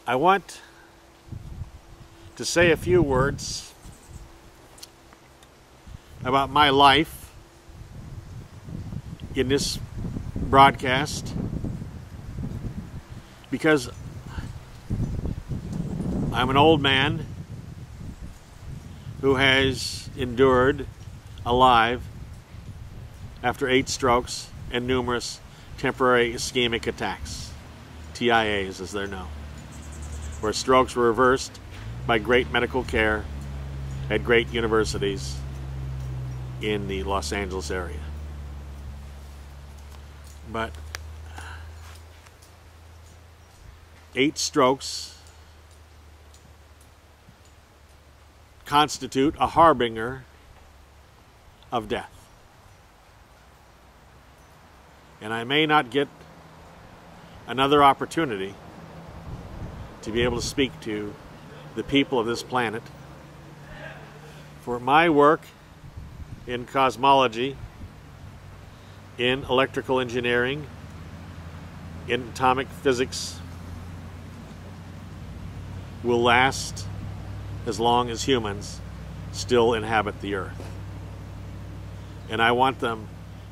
I want to say a few words about my life in this broadcast, because I'm an old man who has endured alive after 8 strokes and numerous temporary ischemic attacks, TIAs as they're known, where strokes were reversed by great medical care at great universities in the Los Angeles area. But 8 strokes constitute a harbinger of death. And I may not get another opportunity to be able to speak to the people of this planet. For my work in cosmology, in electrical engineering, in atomic physics, will last as long as humans still inhabit the earth. And I want them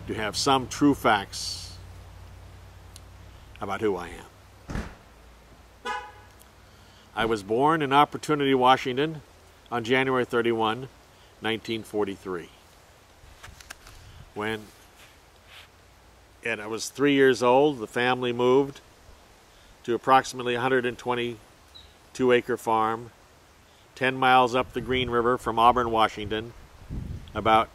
to have some true facts about who I am. I was born in Opportunity, Washington on January 31, 1943. When I was 3 years old, the family moved to approximately 122-acre farm 10 miles up the Green River from Auburn, Washington, about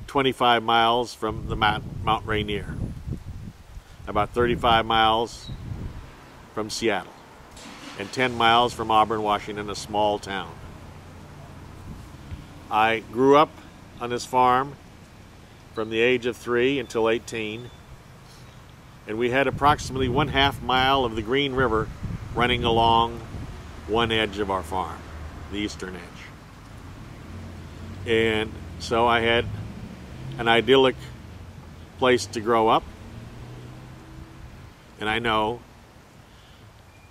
25 miles from the Mount Rainier, about 35 miles from Seattle, and 10 miles from Auburn, Washington, a small town. I grew up on this farm from the age of 3 until 18, and we had approximately 1/2 mile of the Green River running along one edge of our farm, the eastern edge. And so I had an idyllic place to grow up. And I know,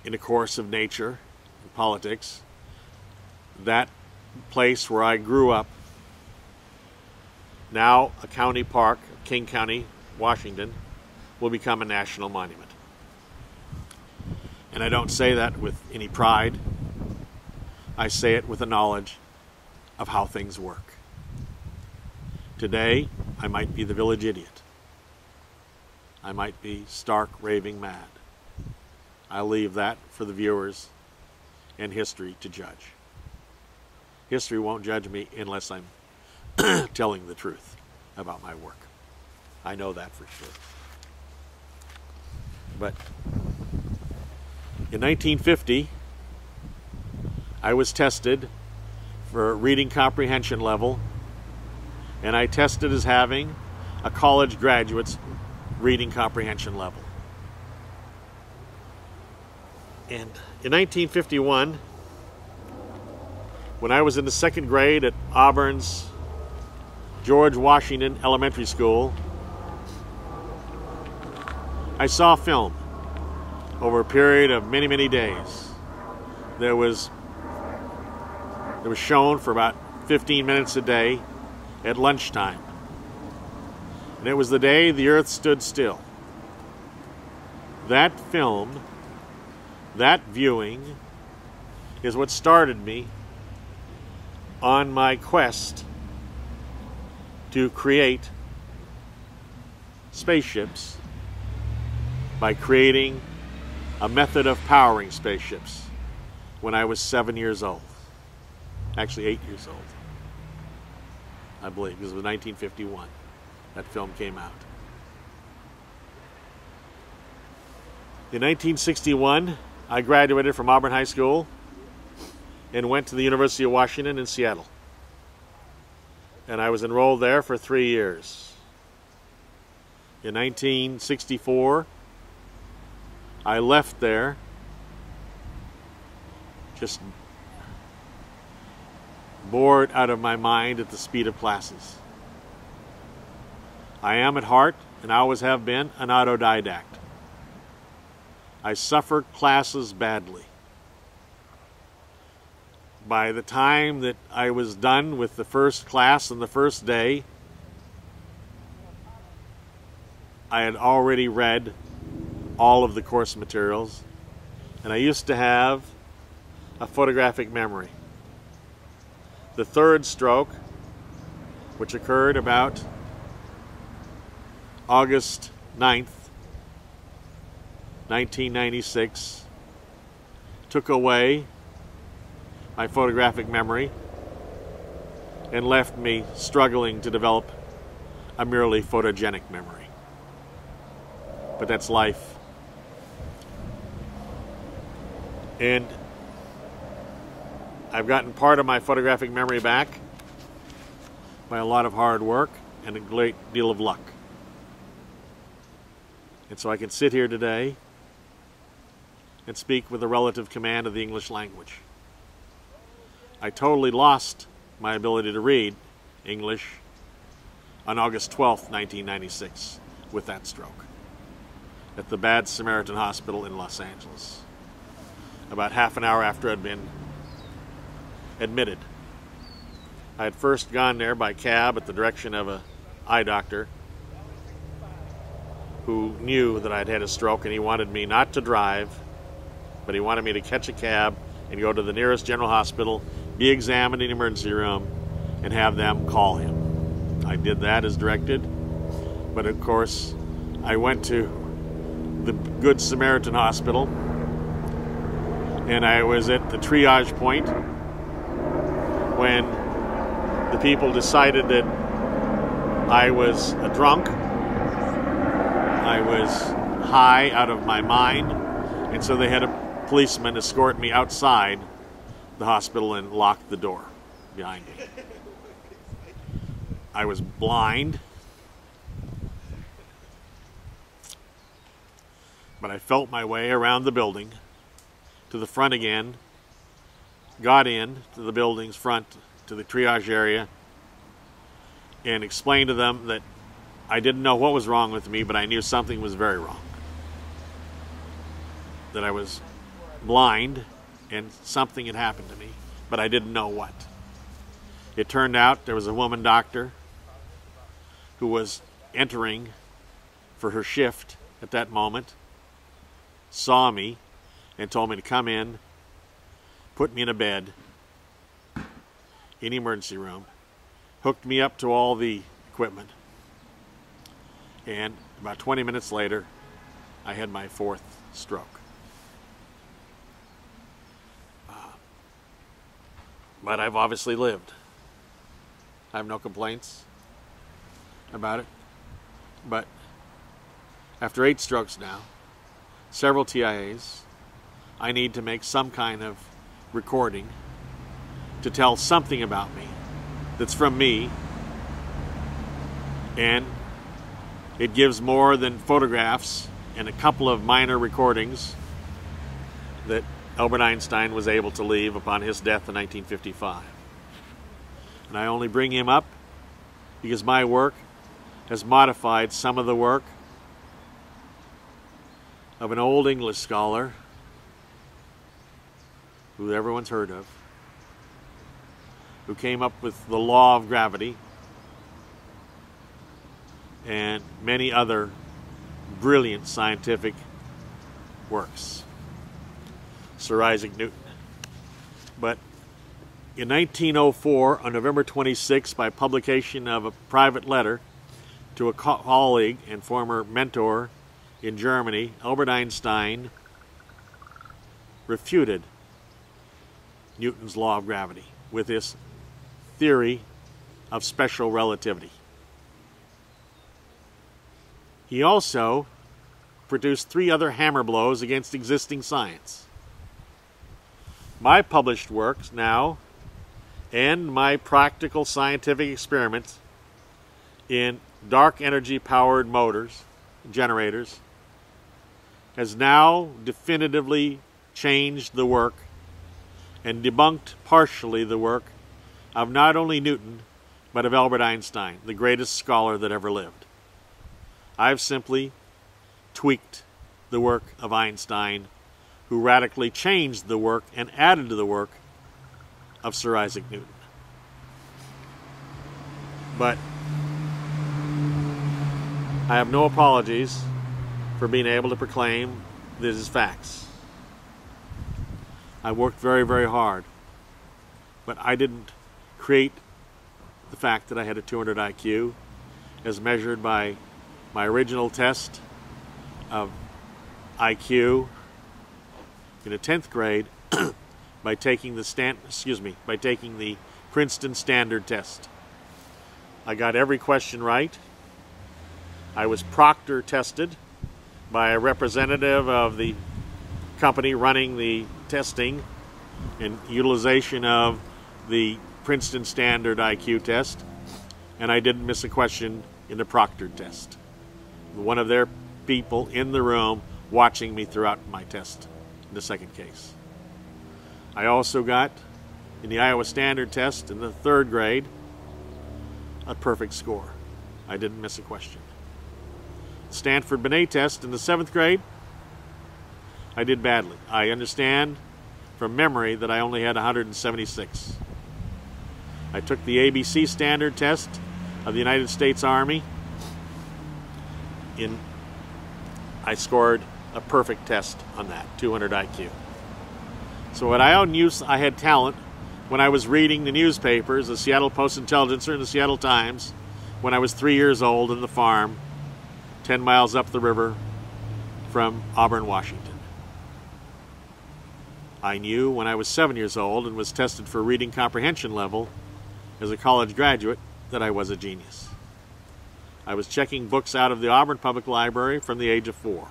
in the course of nature and politics, that place where I grew up, now a county park, King County, Washington, will become a national monument. And I don't say that with any pride. I say it with a knowledge of how things work. Today, I might be the village idiot. I might be stark raving mad. I leave that for the viewers and history to judge. History won't judge me unless I'm telling the truth about my work. I know that for sure. But in 1950, I was tested for reading comprehension level, and I tested as having a college graduate's reading comprehension level. And in 1951, when I was in the 2nd grade at Auburn's George Washington Elementary School, I saw film over a period of many, many days. It was shown for about 15 minutes a day at lunchtime. And it was the day the earth stood still. That film, that viewing, is what started me on my quest to create spaceships by creating a method of powering spaceships when I was 7 years old. Actually 8 years old, I believe, because it was 1951 that film came out. In 1961, I graduated from Auburn High School and went to the University of Washington in Seattle. And I was enrolled there for 3 years. In 1964, I left there, just bored out of my mind at the speed of classes. I am at heart, and I always have been, an autodidact. I suffer classes badly. by the time that I was done with the first class on the first day, I had already read all of the course materials, and I used to have a photographic memory. The third stroke, which occurred about August 9th, 1996, took away my photographic memory and left me struggling to develop a merely photogenic memory. But that's life. And I've gotten part of my photographic memory back by a lot of hard work and a great deal of luck. And so I can sit here today and speak with a relative command of the English language. I totally lost my ability to read English on August 12th, 1996, with that stroke at the Bad Samaritan Hospital in Los Angeles, about half an hour after I'd been admitted. I had first gone there by cab at the direction of an eye doctor who knew that I'd had a stroke, and he wanted me not to drive, but he wanted me to catch a cab and go to the nearest general hospital, be examined in the emergency room, and have them call him. I did that as directed, but of course I went to the Good Samaritan Hospital, and I was at the triage point when the people decided that I was a drunk, I was high out of my mind, and so they had a policeman escort me outside the hospital and lock the door behind me. I was blind, but I felt my way around the building to the front again, got in to the building's front, to the triage area, and explained to them that I didn't know what was wrong with me, but I knew something was very wrong. That I was blind and something had happened to me, but I didn't know what. It turned out there was a woman doctor who was entering for her shift at that moment, saw me and told me to come in, put me in a bed in the emergency room, hooked me up to all the equipment, and about 20 minutes later I had my fourth stroke. But I've obviously lived. I have no complaints about it. But after 8 strokes now, several TIAs, I need to make some kind of recording to tell something about me that's from me, and it gives more than photographs and a couple of minor recordings that Albert Einstein was able to leave upon his death in 1955. And I only bring him up because my work has modified some of the work of an old English scholar who everyone's heard of, who came up with the law of gravity and many other brilliant scientific works. Sir Isaac Newton. But in 1904, on November 26, by publication of a private letter to a colleague and former mentor in Germany, Albert Einstein refuted Newton's law of gravity with his theory of special relativity. He also produced 3 other hammer blows against existing science. My published works now, and my practical scientific experiments in dark energy powered motors, generators, has now definitively changed the work and debunked partially the work of not only Newton, but of Albert Einstein, the greatest scholar that ever lived. I've simply tweaked the work of Einstein, who radically changed the work and added to the work of Sir Isaac Newton. But I have no apologies for being able to proclaim this is facts. I worked very, very hard, but I didn't create the fact that I had a 200 IQ as measured by my original test of IQ in the 10th grade by taking the Princeton Standard Test. I got every question right. I was proctor tested by a representative of the company running the testing and utilization of the Princeton Standard IQ test, and I didn't miss a question in the proctored test. One of their people in the room watching me throughout my test in the second case. I also got, in the Iowa Standard Test in the 3rd grade, a perfect score. I didn't miss a question. Stanford Binet test in the 7th grade, I did badly. I understand from memory that I only had 176. I took the ABC Standard Test of the United States Army. I scored a perfect test on that, 200 IQ. So at I knew I had talent when I was reading the newspapers, the Seattle Post-Intelligencer and the Seattle Times, when I was 3 years old in the farm, 10 miles up the river from Auburn, Washington. I knew when I was 7 years old and was tested for reading comprehension level as a college graduate that I was a genius. I was checking books out of the Auburn Public Library from the age of 4.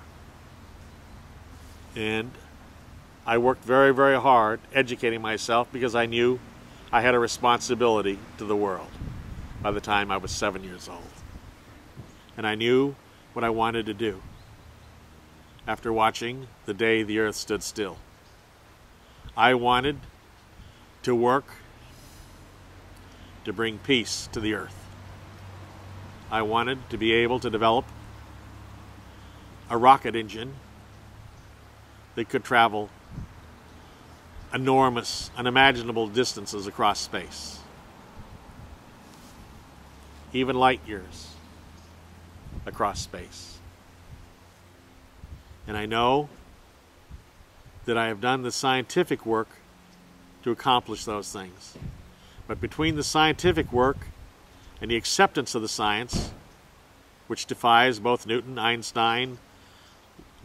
And I worked very, very hard educating myself because I knew I had a responsibility to the world by the time I was 7 years old. And I knew what I wanted to do after watching The Day the Earth Stood Still. I wanted to work to bring peace to the earth. I wanted to be able to develop a rocket engine that could travel enormous, unimaginable distances across space, even light years across space. And I know that I have done the scientific work to accomplish those things. But between the scientific work and the acceptance of the science, which defies both Newton, Einstein,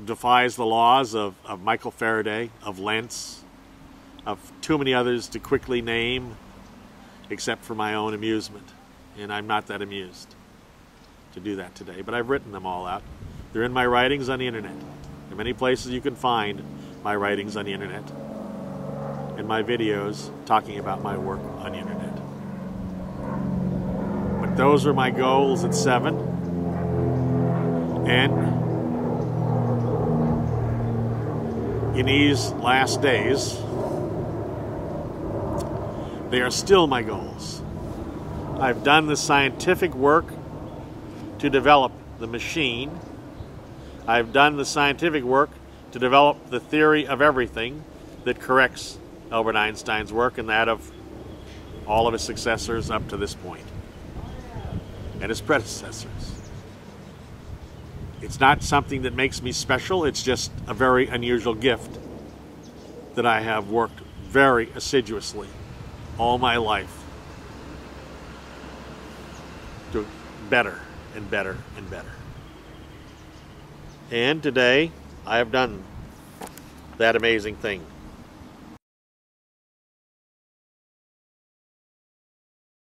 defies the laws of Michael Faraday, of Lentz, of too many others to quickly name, except for my own amusement. And I'm not that amused to do that today, but I've written them all out. They're in my writings on the internet. There are many places you can find my writings on the internet and my videos talking about my work on the internet. But those are my goals at 7. And in these last days, they are still my goals. I've done the scientific work to develop the machine. I've done the scientific work to develop the theory of everything that corrects Albert Einstein's work and that of all of his successors up to this point, and his predecessors. It's not something that makes me special, it's just a very unusual gift that I have worked very assiduously all my life to better and better and better. And today, I have done that amazing thing.